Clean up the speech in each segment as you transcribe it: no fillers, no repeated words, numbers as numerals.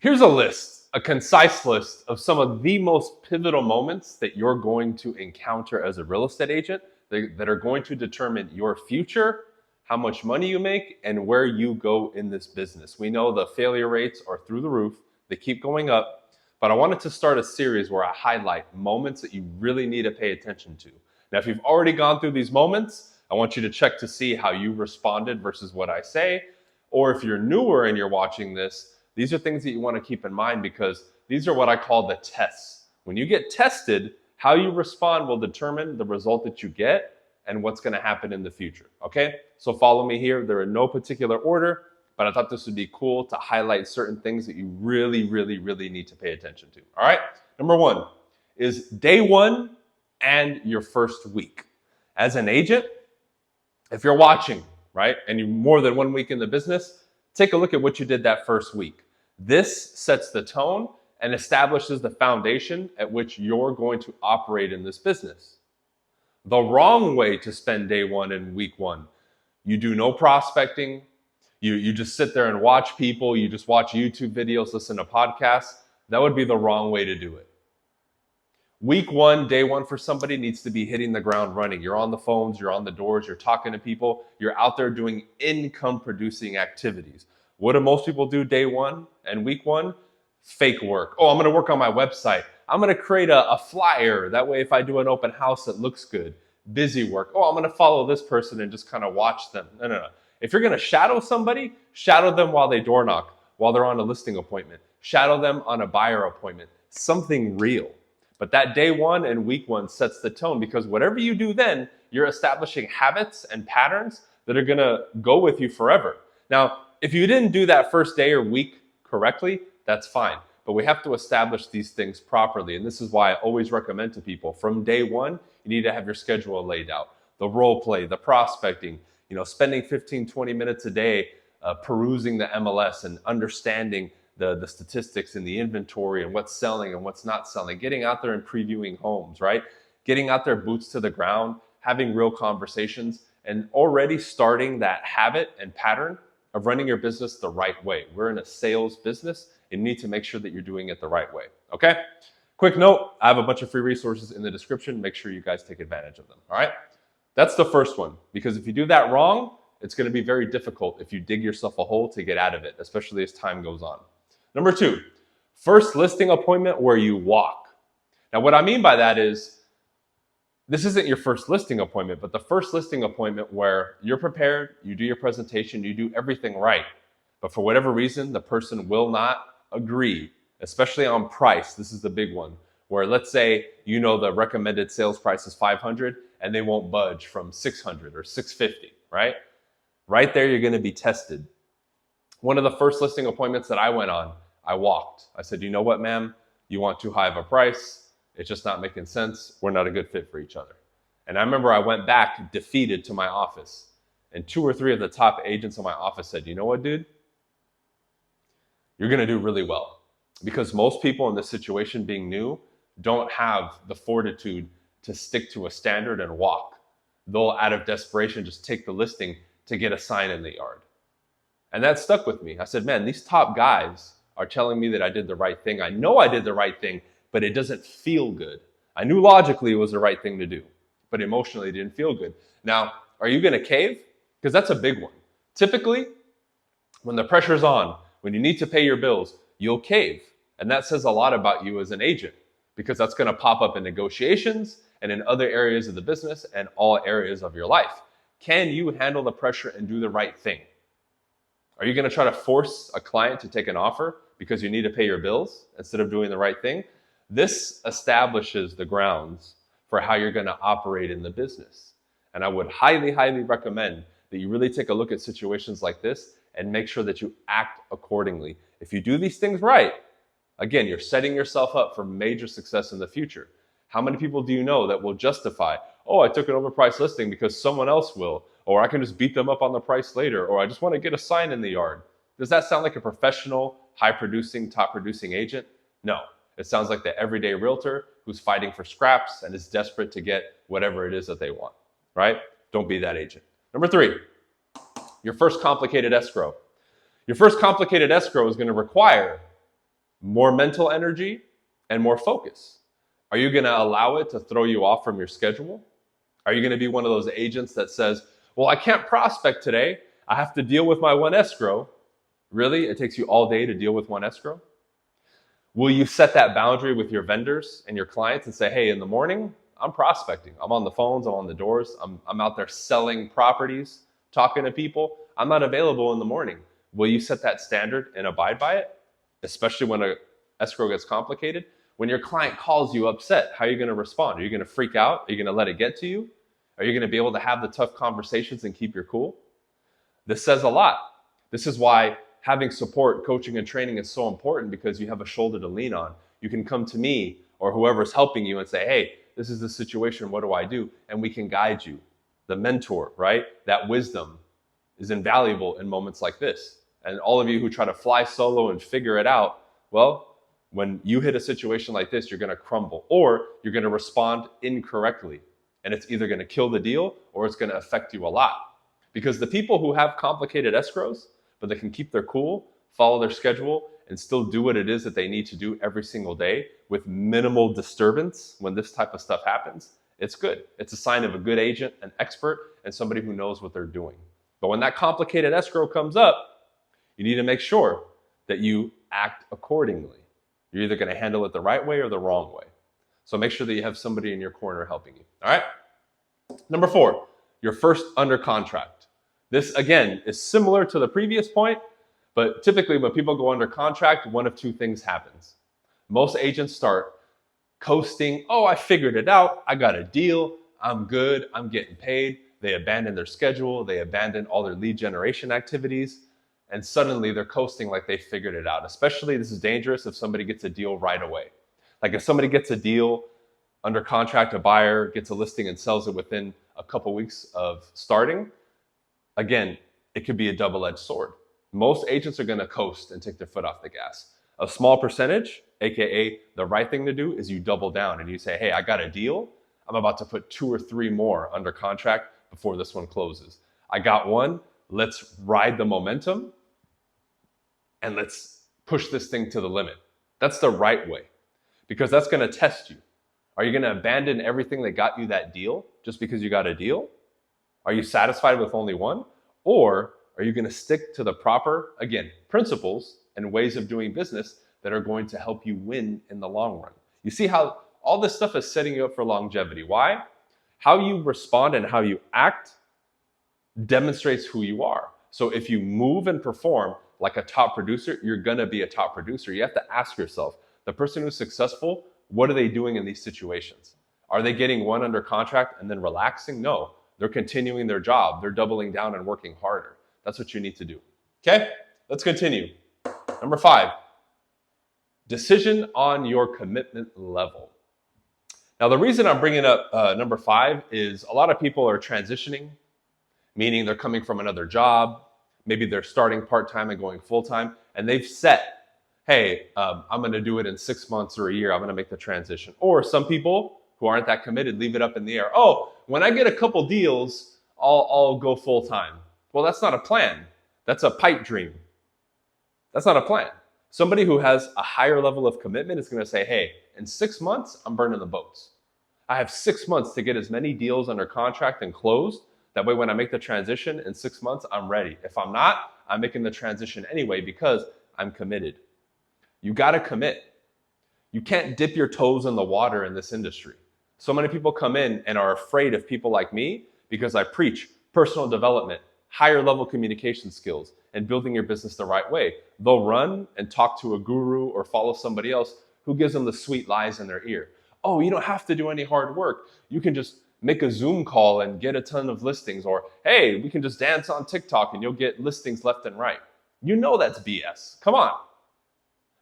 Here's a list, a concise list of some of the most pivotal moments that you're going to encounter as a real estate agent that are going to determine your future, how much money you make, and where you go in this business. We know the failure rates are through the roof. They keep going up. But I wanted to start a series where I highlight moments that you really need to pay attention to. Now, if you've already gone through these moments, I want you to check to see how you responded versus what I say. Or if you're newer and you're watching this, these are things that you want to keep in mind because these are what I call the tests. When you get tested, how you respond will determine the result that you get and what's going to happen in the future. Okay? So follow me here. They're in no particular order, but I thought this would be cool to highlight certain things that you really, really, really need to pay attention to. All right? Number one is day one and your first week. As an agent, if you're watching, right, and you're more than 1 week in the business, take a look at what you did that first week. This sets the tone and establishes the foundation at which you're going to operate in this business. The wrong way to spend day one and week one, you do no prospecting, you just sit there and watch people, you just watch YouTube videos, listen to podcasts. That would be the wrong way to do it. Week one, day one for somebody needs to be hitting the ground running. You're on the phones, you're on the doors, you're talking to people, you're out there doing income producing activities. What do most people do day one and week one? Fake work. Oh, I'm going to work on my website. I'm going to create a flyer. That way, if I do an open house, it looks good. Busy work. Oh, I'm going to follow this person and just kind of watch them. No. If you're going to shadow somebody, shadow them while they door knock, while they're on a listing appointment. Shadow them on a buyer appointment. Something real. But that day one and week one sets the tone because whatever you do then, you're establishing habits and patterns that are going to go with you forever. Now, if you didn't do that first day or week correctly, that's fine. But we have to establish these things properly. And this is why I always recommend to people from day one, you need to have your schedule laid out. The role play, the prospecting, spending 15, 20 minutes a day perusing the MLS and understanding the statistics and the inventory and what's selling and what's not selling, getting out there and previewing homes, right? Getting out there, boots to the ground, having real conversations, and already starting that habit and pattern of running your business the right way. We're in a sales business. You need to make sure that you're doing it the right way. Okay? Quick note, I have a bunch of free resources in the description. Make sure you guys take advantage of them. All right? That's the first one. Because if you do that wrong, it's going to be very difficult if you dig yourself a hole to get out of it, especially as time goes on. Number two, first listing appointment where you walk. Now, what I mean by that is, this isn't your first listing appointment, but the first listing appointment where you're prepared, you do your presentation, you do everything right. But for whatever reason, the person will not agree, especially on price. This is the big one, where let's say, the recommended sales price is $500 and they won't budge from $600 or $650, right? Right there, you're going to be tested. One of the first listing appointments that I went on, I walked. I said, you know what, ma'am? You want too high of a price. It's just not making sense. We're not a good fit for each other. And I remember I went back defeated to my office. And 2 or 3 of the top agents in my office said, you know what, dude? You're going to do really well. Because most people in this situation being new don't have the fortitude to stick to a standard and walk. They'll, out of desperation, just take the listing to get a sign in the yard. And that stuck with me. I said, man, these top guys are telling me that I did the right thing. I know I did the right thing, but it doesn't feel good. I knew logically it was the right thing to do, but emotionally it didn't feel good. Now, are you going to cave? Because that's a big one. Typically, when the pressure's on, when you need to pay your bills, you'll cave. And that says a lot about you as an agent because that's going to pop up in negotiations and in other areas of the business and all areas of your life. Can you handle the pressure and do the right thing? Are you going to try to force a client to take an offer because you need to pay your bills instead of doing the right thing? This establishes the grounds for how you're going to operate in the business. And I would highly, highly recommend that you really take a look at situations like this and make sure that you act accordingly. If you do these things right, again, you're setting yourself up for major success in the future. How many people do you know that will justify, oh, I took an overpriced listing because someone else will, or I can just beat them up on the price later, or I just want to get a sign in the yard? Does that sound like a professional, high-producing, top-producing agent? No. It sounds like the everyday realtor who's fighting for scraps and is desperate to get whatever it is that they want, right? Don't be that agent. Number 3, your first complicated escrow. Your first complicated escrow is going to require more mental energy, and more focus. Are you going to allow it to throw you off from your schedule? Are you going to be one of those agents that says, well, I can't prospect today. I have to deal with my one escrow. Really? It takes you all day to deal with one escrow? Will you set that boundary with your vendors and your clients and say, hey, in the morning, I'm prospecting. I'm on the phones, I'm on the doors, I'm out there selling properties, talking to people. I'm not available in the morning. Will you set that standard and abide by it? Especially when an escrow gets complicated. When your client calls you upset, how are you going to respond? Are you going to freak out? Are you going to let it get to you? Are you going to be able to have the tough conversations and keep your cool? This says a lot. This is why having support, coaching, and training is so important, because you have a shoulder to lean on. You can come to me or whoever's helping you and say, hey, this is the situation, what do I do? And we can guide you. The mentor, right? That wisdom is invaluable in moments like this. And all of you who try to fly solo and figure it out, well, when you hit a situation like this, you're going to crumble, or you're going to respond incorrectly. And it's either going to kill the deal or it's going to affect you a lot. Because the people who have complicated escrows, but they can keep their cool, follow their schedule, and still do what it is that they need to do every single day with minimal disturbance when this type of stuff happens, it's good. It's a sign of a good agent, an expert, and somebody who knows what they're doing. But when that complicated escrow comes up, you need to make sure that you act accordingly. You're either going to handle it the right way or the wrong way. So make sure that you have somebody in your corner helping you. All right? Number 4, you're first under contract. This, again, is similar to the previous point, but typically when people go under contract, one of two things happens. Most agents start coasting. Oh, I figured it out. I got a deal. I'm good. I'm getting paid. They abandon their schedule. They abandon all their lead generation activities. And suddenly they're coasting like they figured it out. Especially this is dangerous if somebody gets a deal right away. Like if somebody gets a deal under contract, a buyer gets a listing and sells it within a couple weeks of starting, again, it could be a double-edged sword. Most agents are going to coast and take their foot off the gas. A small percentage, aka the right thing to do, is you double down and you say, hey, I got a deal. I'm about to put 2 or 3 more under contract before this one closes. I got one. Let's ride the momentum and let's push this thing to the limit. That's the right way, because that's going to test you. Are you going to abandon everything that got you that deal just because you got a deal? Are you satisfied with only one? Or are you going to stick to the proper, again, principles and ways of doing business that are going to help you win in the long run? You see how all this stuff is setting you up for longevity. Why? How you respond and how you act demonstrates who you are. So if you move and perform like a top producer, you're going to be a top producer. You have to ask yourself, the person who's successful, what are they doing in these situations? Are they getting one under contract and then relaxing? No, they're continuing their job. They're doubling down and working harder. That's what you need to do. Okay, let's continue. Number 5, decision on your commitment level. Now, the reason I'm bringing up number 5 is a lot of people are transitioning, meaning they're coming from another job. Maybe they're starting part-time and going full-time, and they've set, hey, I'm going to do it in 6 months or a year. I'm going to make the transition. Or some people who aren't that committed leave it up in the air. Oh, when I get a couple deals, I'll go full-time. Well, that's not a plan. That's a pipe dream. That's not a plan. Somebody who has a higher level of commitment is going to say, hey, in 6 months, I'm burning the boats. I have 6 months to get as many deals under contract and closed. That way, when I make the transition in 6 months, I'm ready. If I'm not, I'm making the transition anyway because I'm committed. You got to commit. You can't dip your toes in the water in this industry. So many people come in and are afraid of people like me because I preach personal development, higher level communication skills, and building your business the right way. They'll run and talk to a guru or follow somebody else who gives them the sweet lies in their ear. Oh, you don't have to do any hard work. You can just make a Zoom call and get a ton of listings. Or, hey, we can just dance on TikTok and you'll get listings left and right. You know that's BS. Come on.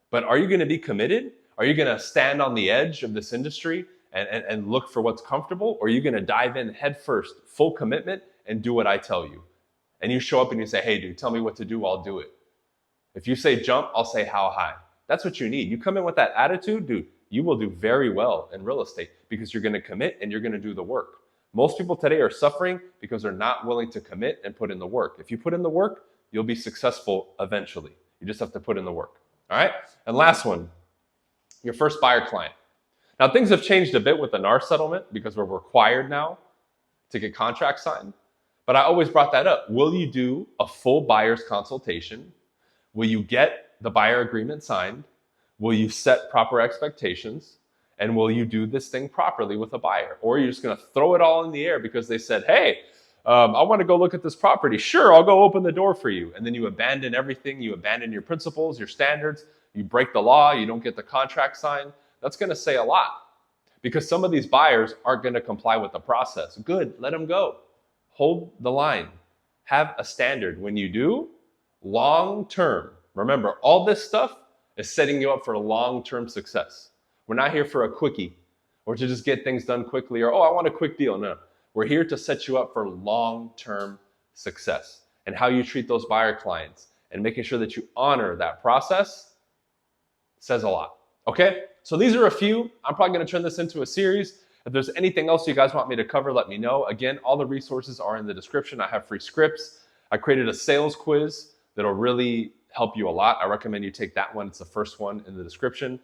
But are you going to be committed? Are you going to stand on the edge of this industry and look for what's comfortable? Or are you going to dive in head first, full commitment, and do what I tell you? And you show up and you say, hey, dude, tell me what to do, I'll do it. If you say jump, I'll say how high. That's what you need. You come in with that attitude, dude, you will do very well in real estate because you're going to commit and you're going to do the work. Most people today are suffering because they're not willing to commit and put in the work. If you put in the work, you'll be successful eventually. You just have to put in the work. All right. And last one, your first buyer client. Now, things have changed a bit with the NAR settlement because we're required now to get contracts signed. But I always brought that up. Will you do a full buyer's consultation? Will you get the buyer agreement signed? Will you set proper expectations? And will you do this thing properly with a buyer? Or are you just going to throw it all in the air because they said, hey, I want to go look at this property. Sure, I'll go open the door for you. And then you abandon everything. You abandon your principles, your standards. You break the law. You don't get the contract signed. That's going to say a lot because some of these buyers aren't going to comply with the process. Good, let them go. Hold the line. Have a standard. When you do, long term, remember, all this stuff is setting you up for long-term success. We're not here for a quickie or to just get things done quickly or, oh, I want a quick deal. No, we're here to set you up for long-term success. And how you treat those buyer clients and making sure that you honor that process says a lot. Okay? So these are a few. I'm probably going to turn this into a series. If there's anything else you guys want me to cover, let me know. Again, all the resources are in the description. I have free scripts. I created a sales quiz that'll really help you a lot. I recommend you take that one. It's the first one in the description.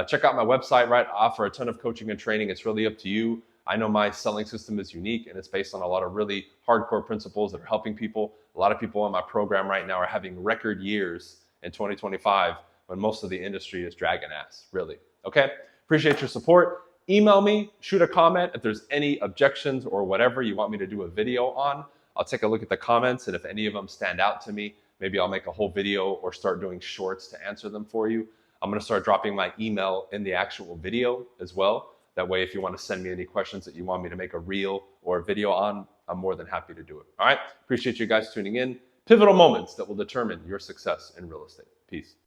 Check out my website, right? I offer a ton of coaching and training. It's really up to you. I know my selling system is unique and it's based on a lot of really hardcore principles that are helping people. A lot of people in my program right now are having record years in 2025 when most of the industry is dragging ass, really. Okay? Appreciate your support. Email me, shoot a comment if there's any objections or whatever you want me to do a video on. I'll take a look at the comments, and if any of them stand out to me, maybe I'll make a whole video or start doing shorts to answer them for you. I'm going to start dropping my email in the actual video as well. That way, if you want to send me any questions that you want me to make a reel or a video on, I'm more than happy to do it. All right? Appreciate you guys tuning in. Pivotal moments that will determine your success in real estate. Peace.